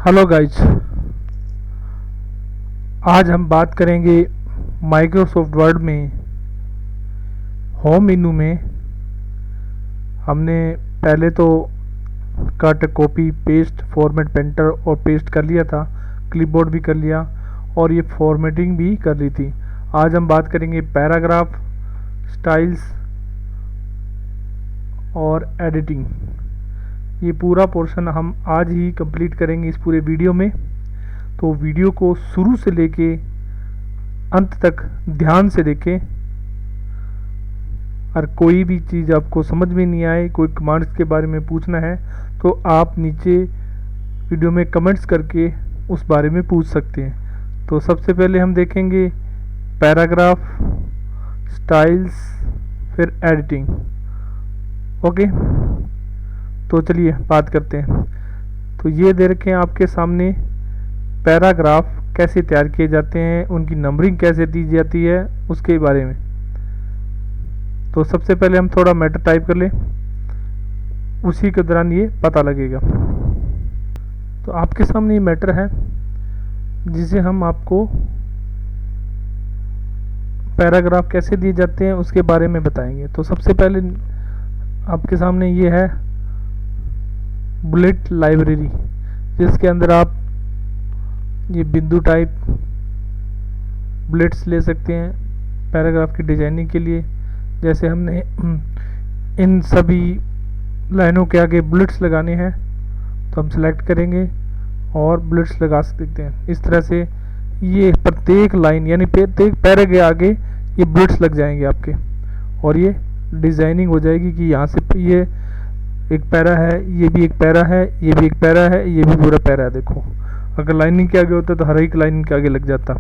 Hello guys, आज हम बात करेंगे माइक्रोसॉफ्ट वर्ड में होम मेनू में। हमने पहले तो cut copy paste format painter और पेस्ट कर लिया था, क्लिपबोर्ड भी कर लिया और ये फॉर्मेटिंग भी कर ली थी। आज हम बात करेंगे पैराग्राफ, स्टाइल्स और एडिटिंग। ये पूरा पोर्शन हम आज ही कंप्लीट करेंगे इस पूरे वीडियो में। तो वीडियो को शुरू से लेके अंत तक ध्यान से देखें। और कोई भी चीज़ आपको समझ में नहीं आए, कोई कमांड्स के बारे में पूछना है तो आप नीचे वीडियो में कमेंट्स करके उस बारे में पूछ सकते हैं। तो सबसे पहले हम देखेंगे पैराग्राफ, स्टाइल्स, फिर एडिटिंग। ओके, तो चलिए बात करते हैं। तो ये दे रखे हैं आपके सामने पैराग्राफ कैसे तैयार किए जाते हैं, उनकी नंबरिंग कैसे दी जाती है, उसके बारे में। तो सबसे पहले हम थोड़ा मैटर टाइप कर लें, उसी के दौरान ये पता लगेगा। तो आपके सामने ये मैटर है जिसे हम आपको पैराग्राफ कैसे दिए जाते हैं उसके बारे में बताएंगे। तो सबसे पहले आपके सामने ये है बुलेट लाइब्रेरी, जिसके अंदर आप ये बिंदु टाइप बुलेट्स ले सकते हैं पैराग्राफ की डिजाइनिंग के लिए। जैसे हमने इन सभी लाइनों के आगे बुलेट्स लगाने हैं तो हम सेलेक्ट करेंगे और बुलेट्स लगा सकते हैं। इस तरह से ये प्रत्येक लाइन यानी प्रत्येक पैरा के आगे ये बुलेट्स लग जाएंगे आपके, और ये डिजाइनिंग हो जाएगी कि यहाँ से ये एक पैरा है, ये भी एक पैरा है, ये भी एक पैरा है, ये भी पूरा पैरा है। देखो, अगर लाइनिंग के आगे होता तो हर एक लाइनिंग के आगे लग जाता।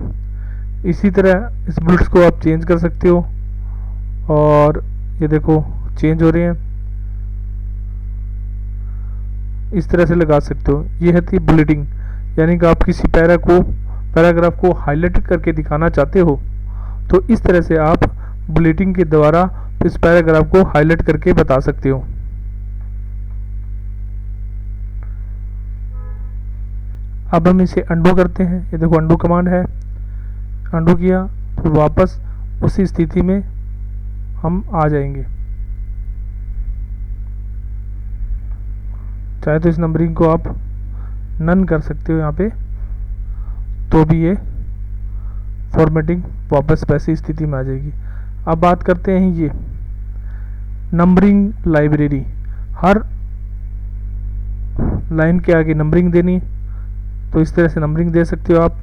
इसी तरह इस बुलेट्स को आप चेंज कर सकते हो और ये देखो चेंज हो रहे हैं, इस तरह से लगा सकते हो। ये है बुलेटिंग, यानी कि आप किसी पैराग्राफ को हाईलाइट करके दिखाना चाहते हो तो इस तरह से आप बुलेटिंग के द्वारा इस पैराग्राफ को हाईलाइट करके बता सकते हो। अब हम इसे अंडू करते हैं। ये देखो अंडू कमांड है, अंडू किया तो वापस उसी स्थिति में हम आ जाएंगे। चाहे तो इस नंबरिंग को आप नन कर सकते हो यहाँ पे, तो भी ये फॉर्मेटिंग वापस वैसी स्थिति में आ जाएगी। अब बात करते हैं ये नंबरिंग लाइब्रेरी। हर लाइन के आगे नंबरिंग देनी, तो इस तरह से नंबरिंग दे सकते हो आप।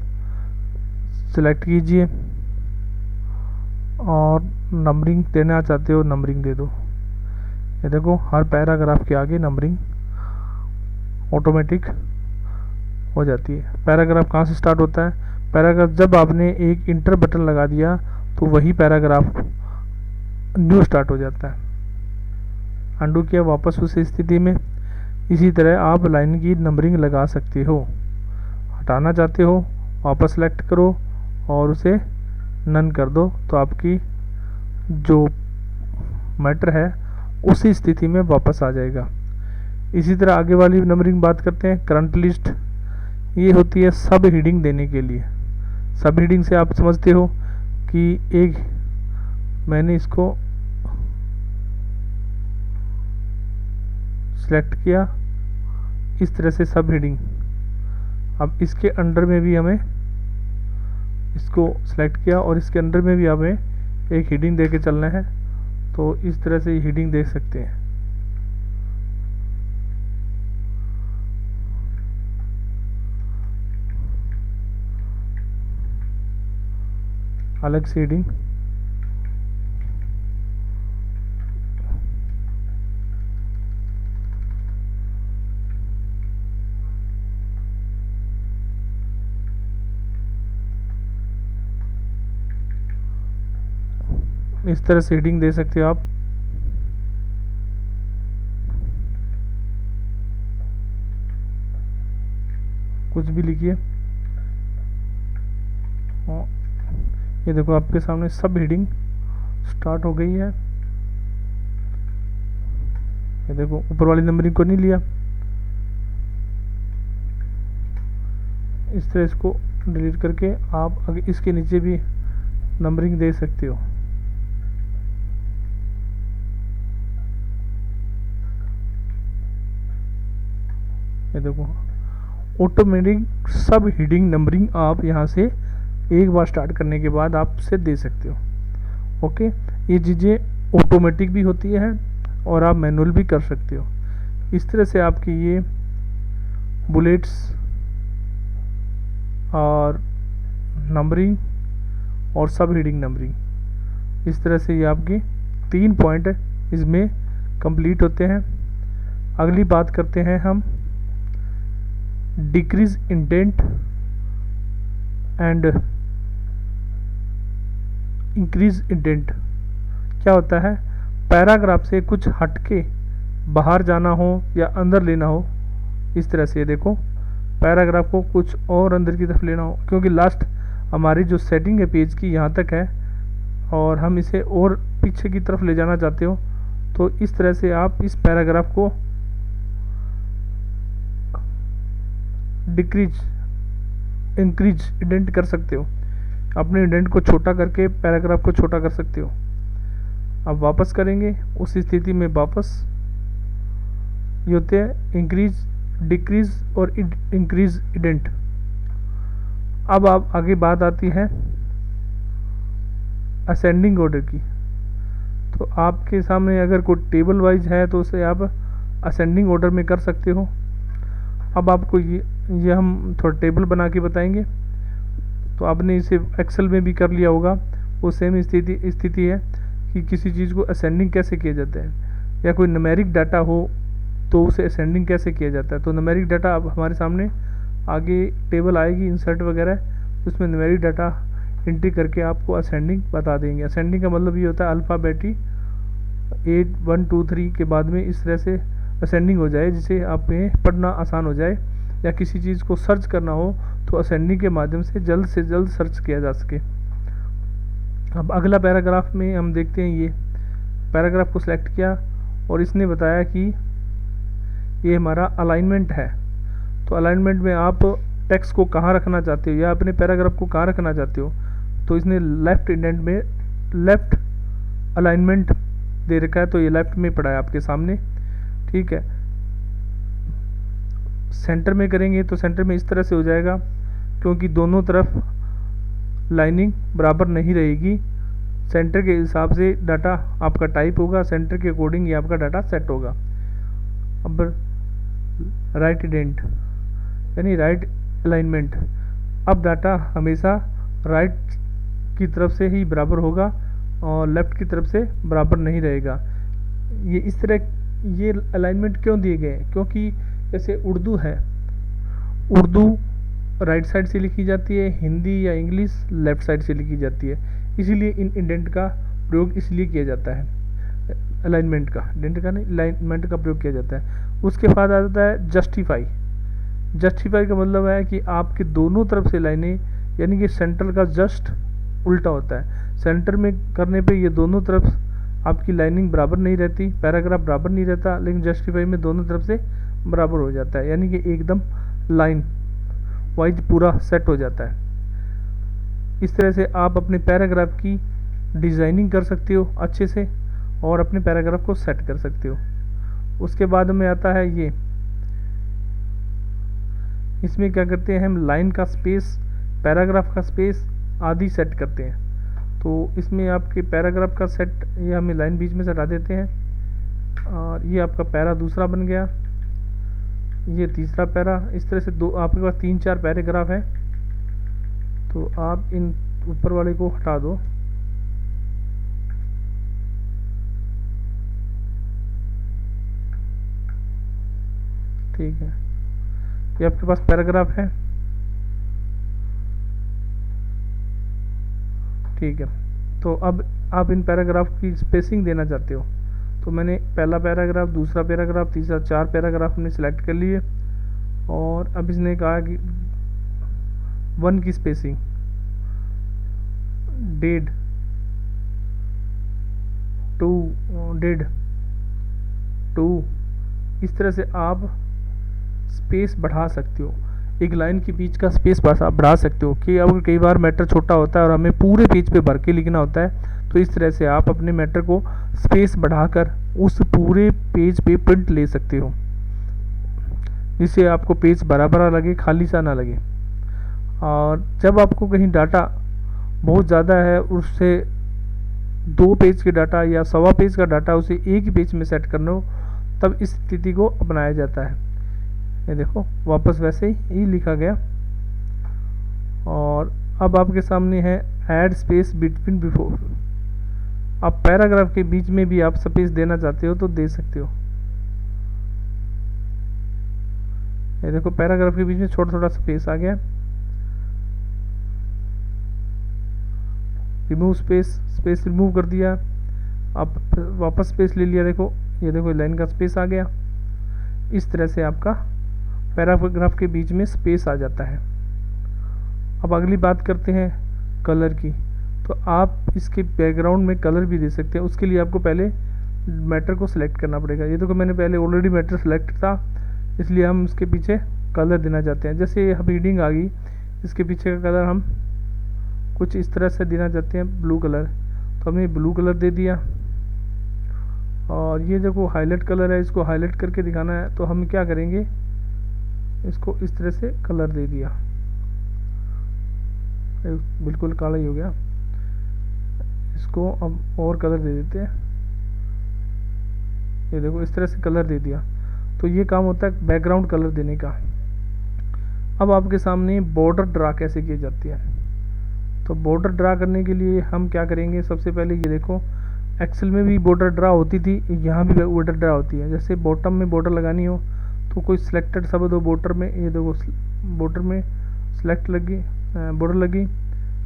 सिलेक्ट कीजिए और नंबरिंग देना चाहते हो नंबरिंग दे दो। ये देखो हर पैराग्राफ के आगे नंबरिंग ऑटोमेटिक हो जाती है। पैराग्राफ कहाँ से स्टार्ट होता है? पैराग्राफ जब आपने एक इंटर बटन लगा दिया तो वही पैराग्राफ न्यू स्टार्ट हो जाता है। अंडू किया, वापस उस स्थिति में। इसी तरह आप लाइन की नंबरिंग लगा सकते हो। हटाना चाहते हो वापस सेलेक्ट करो और उसे नन कर दो, तो आपकी जो मैटर है उसी स्थिति में वापस आ जाएगा। इसी तरह आगे वाली नंबरिंग बात करते हैं। करंट लिस्ट, ये होती है सब हेडिंग देने के लिए। सब हेडिंग से आप समझते हो कि एक मैंने इसको सिलेक्ट किया, इस तरह से सब हेडिंग। अब इसके अंडर में भी हमें इसको सिलेक्ट किया और इसके अंदर में भी हमें एक हेडिंग दे के चलना है, तो इस तरह से हेडिंग दे सकते हैं। अलग से हेडिंग, इस तरह से हेडिंग दे सकते हो आप। कुछ भी लिखिए। ये देखो आपके सामने सब हेडिंग स्टार्ट हो गई है। ये देखो ऊपर वाली नंबरिंग को नहीं लिया, इस तरह इसको डिलीट करके आप आगे इसके नीचे भी नंबरिंग दे सकते हो। ये देखो ऑटोमेटिक सब हेडिंग नंबरिंग आप यहाँ से एक बार स्टार्ट करने के बाद आप से दे सकते हो। ओके, ये चीज़ें ऑटोमेटिक भी होती है और आप मैनुअल भी कर सकते हो। इस तरह से आपकी ये बुलेट्स और नंबरिंग और सब हेडिंग नंबरिंग, इस तरह से ये आपके 3 पॉइंट इसमें कंप्लीट होते हैं। अगली बात करते हैं हम decrease indent and increase indent. क्या होता है, पैराग्राफ से कुछ हटके बाहर जाना हो या अंदर लेना हो, इस तरह से देखो पैराग्राफ को कुछ और अंदर की तरफ लेना हो, क्योंकि लास्ट हमारी जो सेटिंग है पेज की यहाँ तक है और हम इसे और पीछे की तरफ ले जाना चाहते हो, तो इस तरह से आप इस पैराग्राफ को डिक्रीज इंक्रीज इंडेंट कर सकते हो। अपने इंडेंट को छोटा करके पैराग्राफ को छोटा कर सकते हो। अब वापस करेंगे उस स्थिति में, वापस ये होते हैं इंक्रीज, डिक्रीज और इंक्रीज इंडेंट। अब आप आगे बात आती है असेंडिंग ऑर्डर की। तो आपके सामने अगर कोई टेबल वाइज है तो उसे आप असेंडिंग ऑर्डर में कर सकते हो। अब आपको ये हम थोड़ा टेबल बना के बताएंगे, तो आपने इसे एक्सेल में भी कर लिया होगा। वो सेम स्थिति है कि किसी चीज़ को असेंडिंग कैसे किया जाता है, या कोई न्यूमेरिक डाटा हो तो उसे असेंडिंग कैसे किया जाता है। तो न्यूमेरिक डाटा अब हमारे सामने आगे टेबल आएगी इंसर्ट वगैरह, उसमें न्यूमेरिक डाटा एंट्री करके आपको असेंडिंग बता देंगे। असेंडिंग का मतलब ये होता है अल्फ़ाबेटी 8 1 2 3 के बाद में इस तरह से असेंडिंग हो जाए, जिसे आप पढ़ना आसान हो जाए, या किसी चीज़ को सर्च करना हो तो असेंडिंग के माध्यम से जल्द सर्च किया जा सके। अब अगला पैराग्राफ में हम देखते हैं, ये पैराग्राफ को सिलेक्ट किया और इसने बताया कि ये हमारा अलाइनमेंट है। तो अलाइनमेंट में आप टेक्स्ट को कहाँ रखना चाहते हो या अपने पैराग्राफ को कहाँ रखना चाहते हो, तो इसने लेफ्ट इंडेंट में लेफ्ट अलाइनमेंट दे रखा है, तो ये लेफ्ट में पड़ा है आपके सामने। ठीक है, सेंटर में करेंगे तो सेंटर में इस तरह से हो जाएगा, क्योंकि दोनों तरफ लाइनिंग बराबर नहीं रहेगी। सेंटर के हिसाब से डाटा आपका टाइप होगा, सेंटर के अकॉर्डिंग ये आपका डाटा सेट होगा। अब राइट इंडेंट यानी राइट अलाइनमेंट, अब डाटा हमेशा राइट की तरफ से ही बराबर होगा और लेफ्ट की तरफ से बराबर नहीं रहेगा। ये इस तरह ये अलाइनमेंट क्यों दिए गए हैं, क्योंकि जैसे उर्दू है, उर्दू राइट साइड से लिखी जाती है, हिंदी या इंग्लिश लेफ्ट साइड से लिखी जाती है, इसीलिए इन इंडेंट का प्रयोग इसलिए किया जाता है, अलाइनमेंट का, इंडेंट का नहीं, अलाइनमेंट का प्रयोग किया जाता है। उसके बाद आ जाता है जस्टिफाई। जस्टिफाई का मतलब है कि आपके दोनों तरफ से लाइनें, यानी कि सेंटर का जस्ट उल्टा होता है। सेंटर में करने पे ये दोनों तरफ आपकी लाइनिंग बराबर नहीं रहती, पैराग्राफ बराबर नहीं रहता, लेकिन जस्टिफाई में दोनों तरफ से बराबर हो जाता है, यानी कि एकदम लाइन वाइज पूरा सेट हो जाता है। इस तरह से आप अपने पैराग्राफ की डिज़ाइनिंग कर सकते हो अच्छे से और अपने पैराग्राफ को सेट कर सकते हो। उसके बाद में आता है ये, इसमें क्या करते हैं हम, लाइन का स्पेस, पैराग्राफ का स्पेस आदि सेट करते हैं। तो इसमें आपके पैराग्राफ का सेट, ये हमें लाइन बीच में से हटा देते हैं और ये आपका पैरा दूसरा बन गया, ये तीसरा पैरा। इस तरह से दो आपके पास 3-4 पैराग्राफ है, तो आप इन ऊपर वाले को हटा दो। ठीक है, ये आपके पास पैराग्राफ है। ठीक है, तो अब आप इन पैराग्राफ की स्पेसिंग देना चाहते हो, तो मैंने पहला पैराग्राफ, दूसरा पैराग्राफ, तीसरा, 4 पैराग्राफ हमने सिलेक्ट कर लिए और अब इसने कहा कि 1 की स्पेसिंग, डेड 2, इस तरह से आप स्पेस बढ़ा सकते हो। एक लाइन के बीच का स्पेस बढ़ा सकते हो कि अगर कई बार मैटर छोटा होता है और हमें पूरे पेज पे भर के लिखना होता है, तो इस तरह से आप अपने मैटर को स्पेस बढ़ाकर उस पूरे पेज पे प्रिंट ले सकते हो, जिससे आपको पेज भरा भरा लगे, खाली सा ना लगे। और जब आपको कहीं डाटा बहुत ज़्यादा है, उससे 2 पेज के डाटा या 1.25 पेज का डाटा उसे एक ही पेज में सेट करना हो, तब इस स्थिति को अपनाया जाता है। ये देखो वापस वैसे ही लिखा गया। और अब आपके सामने है ऐड स्पेस बिटवीन बिफोर। अब पैराग्राफ के बीच में भी आप स्पेस देना चाहते हो तो दे सकते हो। ये देखो पैराग्राफ के बीच में छोटा छोटा स्पेस आ गया। रिमूव स्पेस, स्पेस रिमूव कर दिया। अब वापस स्पेस ले लिया। देखो ये देखो लाइन का स्पेस आ गया। इस तरह से आपका पैराग्राफ के बीच में स्पेस आ जाता है। अब अगली बात करते हैं कलर की। तो आप इसके बैकग्राउंड में कलर भी दे सकते हैं। उसके लिए आपको पहले मैटर को सिलेक्ट करना पड़ेगा। ये देखो मैंने पहले ऑलरेडी मैटर सेलेक्ट था, इसलिए हम इसके पीछे कलर देना चाहते हैं। जैसे अब रीडिंग आ गई, इसके पीछे का कलर हम कुछ इस तरह से देना चाहते हैं, ब्लू कलर, तो हमने ब्लू कलर दे दिया। और ये देखो हाईलाइट कलर है, इसको हाईलाइट करके दिखाना है, तो हम क्या करेंगे, इसको इस तरह से कलर दे दिया। बिल्कुल काला ही हो गया। इसको अब और कलर दे देते हैं। ये देखो इस तरह से कलर दे दिया। तो ये काम होता है बैकग्राउंड कलर देने का। अब आपके सामने बॉर्डर ड्रा कैसे की जाती है। तो बॉर्डर ड्रा करने के लिए हम क्या करेंगे, सबसे पहले ये देखो एक्सेल में भी बॉर्डर ड्रा होती थी, यहाँ भी बॉर्डर ड्रा होती है। जैसे बॉटम में बॉर्डर लगानी हो तो कोई सिलेक्टेड शब्द हो बॉर्डर में, ये देखो बॉर्डर में सिलेक्ट लगी, बॉर्डर लगी।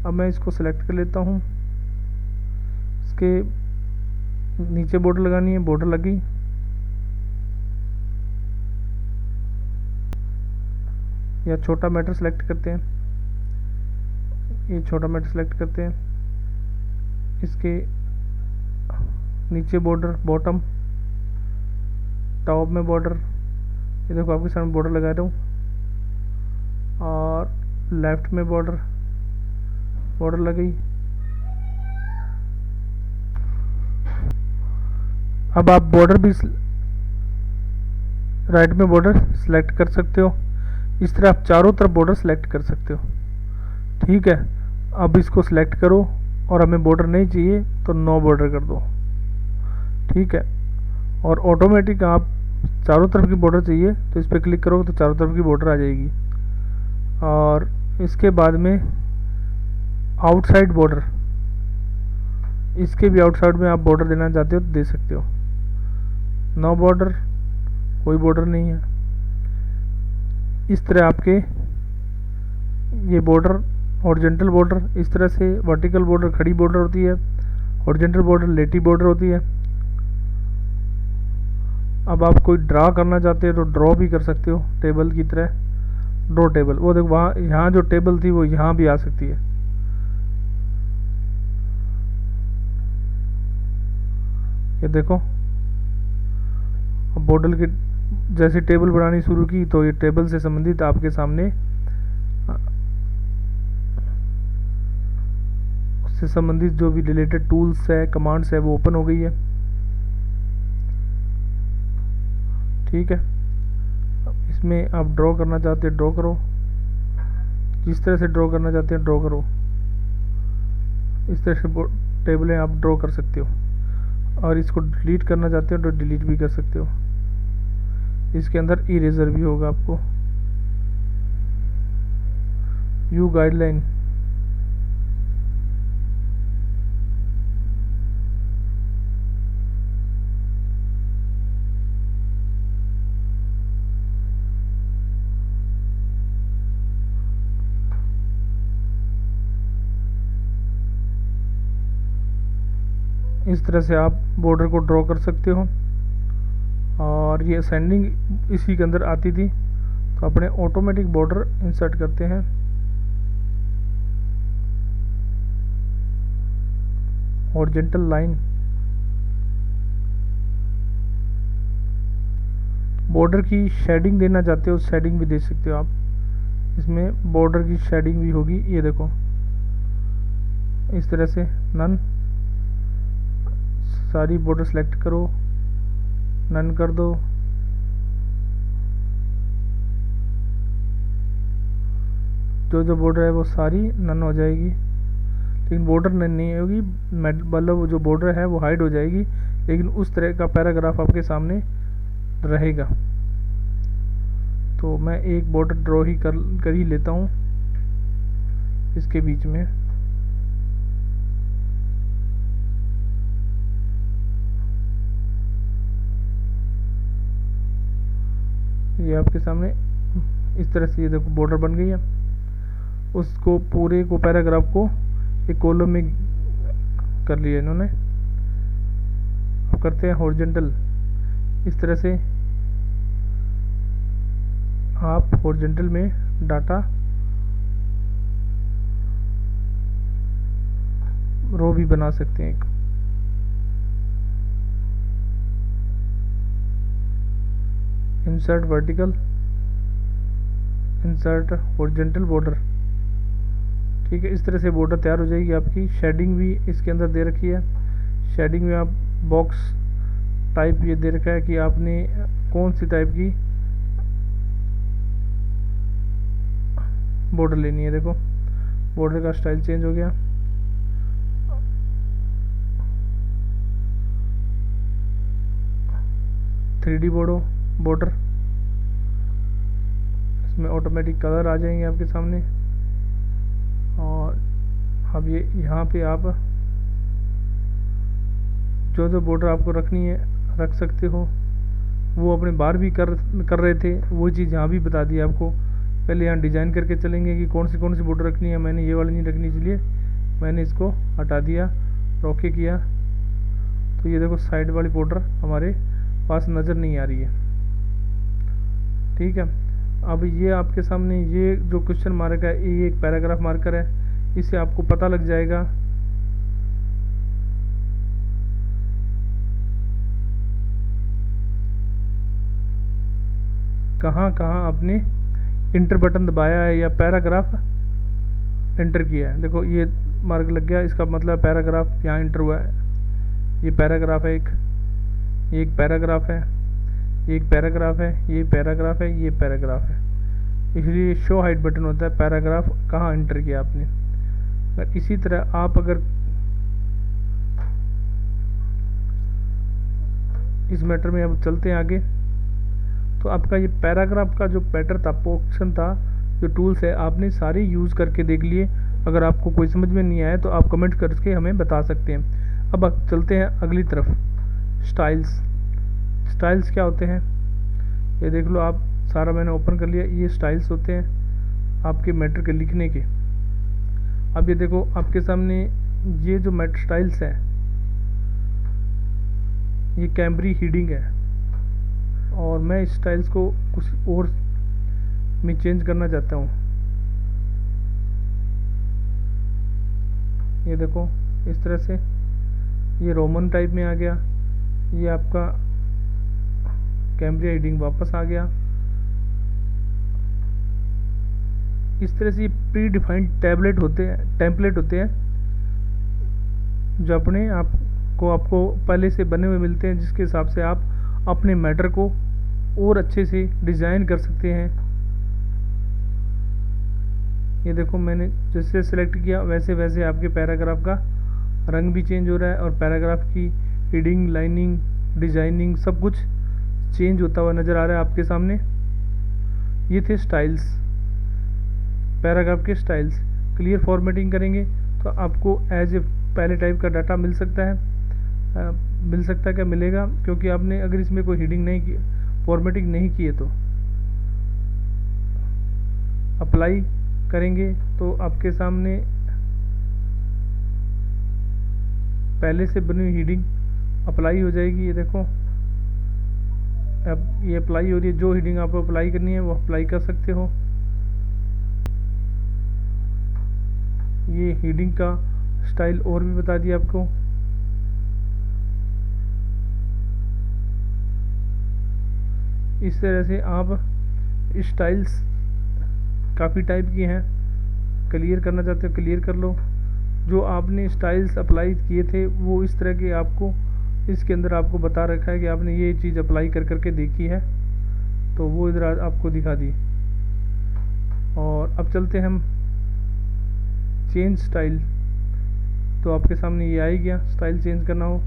अब मैं इसको सिलेक्ट कर लेता हूँ। इसके नीचे बॉर्डर लगानी है, बॉर्डर लगी। या छोटा मैटर सेलेक्ट करते हैं, ये छोटा मैटर सेलेक्ट करते हैं। इसके नीचे बॉर्डर, बॉटम, टॉप में बॉर्डर। ये देखो आपके सामने बॉर्डर लगा रहा हूँ। और लेफ्ट में बॉर्डर, बॉर्डर लगी। अब आप बॉर्डर भी राइट में बॉर्डर सेलेक्ट कर सकते हो। इस तरह आप चारों तरफ बॉर्डर सेलेक्ट कर सकते हो। ठीक है, अब इसको सिलेक्ट करो और हमें बॉर्डर नहीं चाहिए तो नो बॉर्डर कर दो। ठीक है, और ऑटोमेटिक आप चारों तरफ की बॉर्डर चाहिए तो इस पर क्लिक करोगे तो चारों तरफ की बॉर्डर आ जाएगी। और इसके बाद में आउटसाइड बॉर्डर, इसके भी आउटसाइड में आप बॉर्डर देना चाहते हो तो दे सकते हो। नो बॉर्डर, कोई बॉर्डर नहीं है। इस तरह आपके ये बॉर्डर, हॉरिजॉन्टल बॉर्डर इस तरह से, वर्टिकल बॉर्डर खड़ी बॉर्डर होती है, हॉरिजॉन्टल बॉर्डर लेटी बॉर्डर होती है। अब आप कोई ड्रा करना चाहते हो तो ड्रॉ भी कर सकते हो, टेबल की तरह। ड्रॉ टेबल, वो देखो वहाँ, यहाँ जो टेबल थी वो यहाँ भी आ सकती है। ये देखो अब बॉर्डर की जैसे टेबल बनानी शुरू की तो ये टेबल से संबंधित आपके सामने उससे संबंधित जो भी रिलेटेड टूल्स है, कमांड्स है, वो ओपन हो गई है। ठीक है, अब इसमें आप ड्रॉ करना चाहते हैं ड्रॉ करो, जिस तरह से ड्रॉ करना चाहते हैं ड्रॉ करो। इस तरह से टेबलें आप ड्रॉ कर सकते हो। और इसको डिलीट करना चाहते हो तो डिलीट भी कर सकते हो। इसके अंदर इरेजर भी होगा आपको। व्यू गाइडलाइन, इस तरह से आप बॉर्डर को ड्रॉ कर सकते हो। और ये असेंडिंग इसी के अंदर आती थी, तो अपने ऑटोमेटिक बॉर्डर इंसर्ट करते हैं। हॉरिजॉन्टल लाइन, बॉर्डर की शेडिंग देना चाहते हो शेडिंग भी दे सकते हो आप। इसमें बॉर्डर की शेडिंग भी होगी। ये देखो इस तरह से नन, सारी बॉर्डर सेलेक्ट करो, नन कर दो। जो जो बॉर्डर है वो सारी नन हो जाएगी, लेकिन बॉर्डर नन नहीं होगी, मतलब जो बॉर्डर है वो हाइड हो जाएगी, लेकिन उस तरह का पैराग्राफ आपके सामने रहेगा। तो मैं एक बॉर्डर ड्रॉ ही कर ही लेता हूँ इसके बीच में। ये आपके सामने इस तरह से ये देखो बॉर्डर बन गई है। उसको पूरे को पैराग्राफ को एक कॉलम में कर लिया इन्होंने। अब करते हैं हॉरिजॉन्टल। इस तरह से आप हॉरिजॉन्टल में डाटा रो भी बना सकते हैं एक। Insert vertical, insert horizontal border. ठीक है, इस तरह से बॉर्डर तैयार हो जाएगी आपकी। शेडिंग भी इसके अंदर दे रखी है। शेडिंग में आप बॉक्स टाइप ये दे रखा है कि आपने कौन सी टाइप की बॉर्डर लेनी है। देखो बॉर्डर का स्टाइल चेंज हो गया। थ्री डी बॉर्डर, इसमें ऑटोमेटिक कलर आ जाएंगे आपके सामने। और अब ये यहाँ पे आप जो जो बॉर्डर आपको रखनी है रख सकते हो। वो अपने बाहर भी कर रहे थे, वो चीज़ यहाँ भी बता दी आपको। पहले यहाँ डिज़ाइन करके चलेंगे कि कौन सी बॉर्डर रखनी है। मैंने ये वाली नहीं रखनी, इसलिए मैंने इसको हटा दिया, ओके किया। तो ये देखो साइड वाली बॉर्डर हमारे पास नज़र नहीं आ रही है। ठीक है, अब ये आपके सामने ये जो क्वेश्चन मार्क है ये एक पैराग्राफ मार्कर है। इससे आपको पता लग जाएगा कहाँ कहाँ आपने इंटर बटन दबाया है या पैराग्राफ एंटर किया है। देखो ये मार्क लग गया, इसका मतलब पैराग्राफ यहाँ इंटर हुआ है। ये पैराग्राफ है, एक पैराग्राफ है, एक पैराग्राफ है, ये पैराग्राफ है, ये पैराग्राफ है। इसलिए शो हाइट बटन होता है पैराग्राफ कहाँ एंटर किया आपने। अगर इसी तरह आप अगर इस मैटर में अब चलते हैं आगे, तो आपका ये पैराग्राफ का जो पैटर्न था, ऑप्शन था, जो टूल्स है, आपने सारे यूज़ करके देख लिए। अगर आपको कोई समझ में नहीं आया तो आप कमेंट करके हमें बता सकते हैं। अब चलते हैं अगली तरफ। स्टाइल्स क्या होते हैं ये देख लो आप। सारा मैंने ओपन कर लिया। ये स्टाइल्स होते हैं आपके मैटर के लिखने के। अब ये देखो आपके सामने ये जो मैटर स्टाइल्स है, ये कैमब्री हीडिंग है, और मैं इस स्टाइल्स को कुछ और में चेंज करना चाहता हूँ। ये देखो इस तरह से ये रोमन टाइप में आ गया। ये आपका कैमब्री हीडिंग वापस आ गया। इस तरह से प्री डिफाइंड टेम्पलेट होते हैं जो अपने आपको पहले से बने हुए मिलते हैं, जिसके हिसाब से आप अपने मैटर को और अच्छे से डिज़ाइन कर सकते हैं। ये देखो मैंने जैसे सेलेक्ट किया वैसे वैसे आपके पैराग्राफ का रंग भी चेंज हो रहा है, और पैराग्राफ की हीडिंग, लाइनिंग, डिजाइनिंग सब कुछ चेंज होता हुआ नज़र आ रहा है आपके सामने। ये थे स्टाइल्स, पैराग्राफ के स्टाइल्स। क्लियर फॉर्मेटिंग करेंगे तो आपको एज ए पहले टाइप का डाटा मिल सकता है। क्या मिलेगा, क्योंकि आपने अगर इसमें कोई हीडिंग नहीं की, फॉर्मेटिंग नहीं की है, तो अप्लाई करेंगे तो आपके सामने पहले से बनी हुई हीडिंग अप्लाई हो जाएगी। ये देखो अब ये अप्लाई हो रही है। जो हीडिंग आपको अप्लाई करनी है वो अप्लाई कर सकते हो। ये हीडिंग का स्टाइल और भी बता दिया आपको। इस तरह से आप स्टाइल्स काफ़ी टाइप की हैं, क्लियर करना चाहते हो क्लियर कर लो। जो आपने स्टाइल्स अप्लाई किए थे वो इस तरह के आपको इसके अंदर आपको बता रखा है कि आपने ये चीज़ अप्लाई कर करके देखी है, तो वो इधर आपको दिखा दी। और अब चलते हैं हम चेंज स्टाइल, तो आपके सामने ये आ ही गया। स्टाइल चेंज करना हो,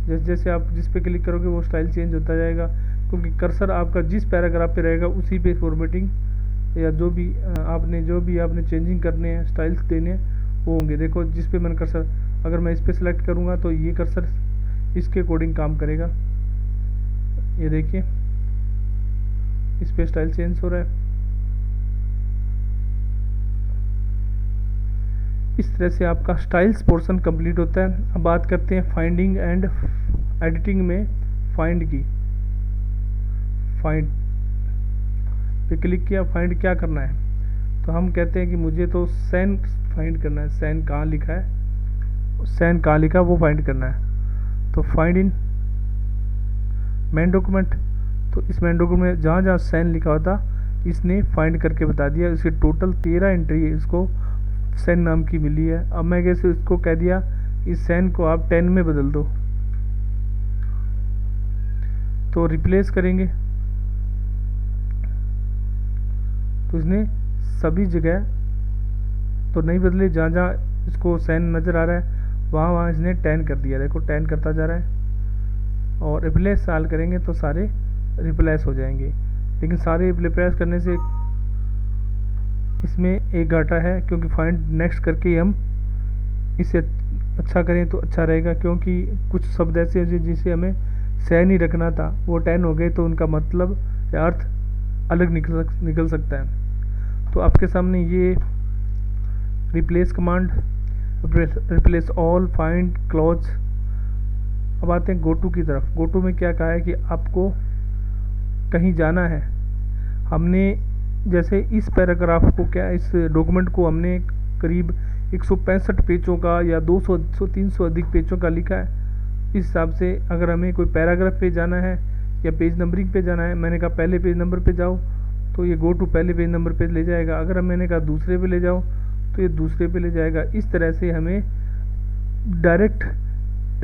जैसे जैसे आप जिस पे क्लिक करोगे वो स्टाइल चेंज होता जाएगा, क्योंकि कर्सर आपका जिस पैराग्राफ पे रहेगा उसी पे फॉर्मेटिंग या जो भी आपने चेंजिंग करने हैं, स्टाइल्स देने हैं वो होंगे। देखो जिस पे मैंने कर्सर, अगर मैं इस पे सिलेक्ट करूँगा तो ये कर्सर इसके अकॉर्डिंग काम करेगा। ये देखिए इस पे स्टाइल चेंज हो रहा है। इस तरह से आपका स्टाइल्स पोर्शन कंप्लीट होता है। अब बात करते हैं फाइंडिंग एंड एडिटिंग में फाइंड की। फाइंड पे क्लिक किया, फाइंड क्या करना है, तो हम कहते हैं कि मुझे तो सैन फाइंड करना है। सैन कहाँ लिखा है, सैन कहाँ लिखा वो फाइंड करना है। तो फाइंड इन मेन डॉक्यूमेंट, तो इस मेन डॉक्यूमेंट में जहाँ जहाँ सैन लिखा होता इसने फाइंड करके बता दिया। इसकी टोटल 13 एंट्री इसको सैन नाम की मिली है। अब मैं कैसे इसको कह दिया इस सैन को आप 10 में बदल दो, तो रिप्लेस करेंगे तो इसने सभी जगह तो नहीं बदले, जहाँ जहाँ इसको सैन नज़र आ रहा है वहाँ वहाँ इसने 10 कर दिया। देखो 10 करता जा रहा है। और रिप्लेस साल करेंगे तो सारे रिप्लेस हो जाएंगे, लेकिन सारे रिप्लेस करने से इसमें एक घाटा है, क्योंकि फाइंड नेक्स्ट करके हम इसे अच्छा करें तो अच्छा रहेगा, क्योंकि कुछ शब्द ऐसे हैं जिसे हमें सैन ही रखना था, वो 10 हो गए तो उनका मतलब या अर्थ अलग निकल सकता है। तो आपके सामने ये replace command, replace all, find, close. अब आते हैं गो टू की तरफ। गो टू में क्या कहा है कि आपको कहीं जाना है। हमने जैसे इस पैराग्राफ को इस डॉक्यूमेंट को हमने करीब 165 पेजों का या 200-300 अधिक पेजों का लिखा है। इस हिसाब से अगर हमें कोई पैराग्राफ पे जाना है या पेज नंबरिंग पे जाना है, मैंने कहा पहले पेज नंबर पे जाओ तो ये गो टू पहले पेज नंबर पे ले जाएगा। अगर मैंने कहा दूसरे पे ले जाओ तो ये दूसरे पे ले जाएगा। इस तरह से हमें डायरेक्ट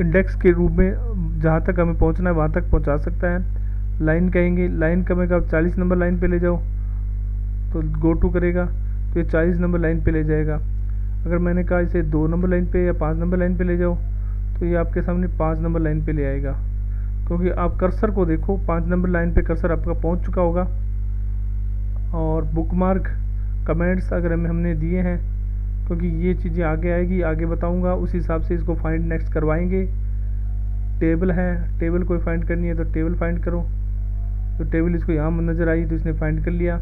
इंडेक्स के रूप में जहाँ तक हमें पहुँचना है वहाँ तक पहुँचा सकता है। लाइन कहेंगे, लाइन का मैं कहा 40 नंबर लाइन पे ले जाओ तो गो टू करेगा, तो ये 40 नंबर लाइन पे ले जाएगा। अगर मैंने कहा इसे 2 नंबर लाइन पे या 5 नंबर लाइन पे ले जाओ तो ये आपके सामने 5 नंबर लाइन पे ले आएगा, क्योंकि आप कर्सर को देखो 5 नंबर लाइन पे कर्सर आपका पहुंच चुका होगा। और बुकमार्क, कमेंट्स अगर हमने दिए हैं, क्योंकि ये चीज़ें आगे आएगी, आगे बताऊंगा, उस हिसाब से इसको फाइंड नेक्स्ट करवाएंगे। टेबल है, टेबल कोई फाइंड करनी है तो टेबल फाइंड करो, तो टेबल इसको यहाँ नज़र आई तो इसने फाइंड कर लिया।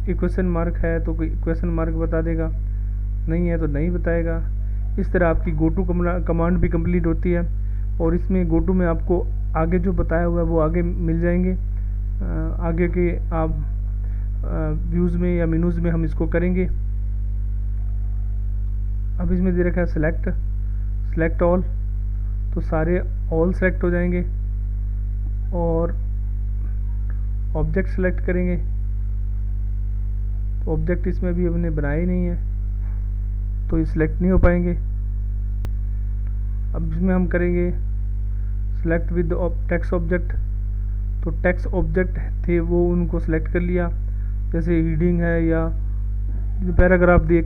इक्वेशन मार्क है तो कोई इक्वेशन मार्क बता देगा, नहीं है तो नहीं बताएगा। इस तरह आपकी गो टू कमांड भी कंप्लीट होती है। और इसमें गो टू में आपको आगे जो बताया हुआ है वो आगे मिल जाएंगे, आगे के आप व्यूज़ में या मेनूज़ में हम इसको करेंगे। अब इसमें दे रखा है सेलेक्ट ऑल, तो सारे ऑल सेलेक्ट हो जाएंगे। और ऑब्जेक्ट सेलेक्ट करेंगे तो ऑब्जेक्ट इसमें अभी हमने बनाया ही नहीं है तो ये सिलेक्ट नहीं हो पाएंगे। अब इसमें हम करेंगे सेलेक्ट विद टेक्स्ट ऑब्जेक्ट, तो टेक्स्ट ऑब्जेक्ट थे वो उनको सेलेक्ट कर लिया, जैसे रीडिंग है या पैराग्राफ दिए।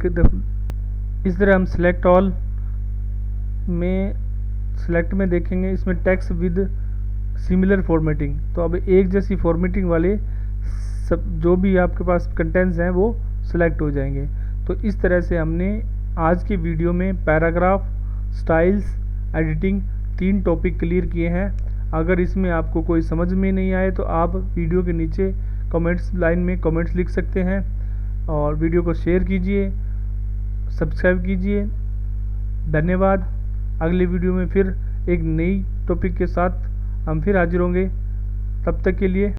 इस तरह हम सेलेक्ट ऑल में सेलेक्ट में देखेंगे इसमें टेक्स्ट विद सिमिलर फॉर्मेटिंग, तो अब एक जैसी फॉर्मेटिंग वाले सब जो भी आपके पास कंटेंट्स हैं वो सिलेक्ट हो जाएंगे। तो इस तरह से हमने आज की वीडियो में paragraph, styles, editing 3 topic clear किए हैं। अगर इसमें आपको कोई समझ में नहीं आए तो आप वीडियो के नीचे कमेंट्स लाइन में कमेंट्स लिख सकते हैं। और वीडियो को शेयर कीजिए, सब्सक्राइब कीजिए। धन्यवाद। अगले वीडियो में फिर एक नई टॉपिक के साथ हम फिर हाजिर होंगे। तब तक के लिए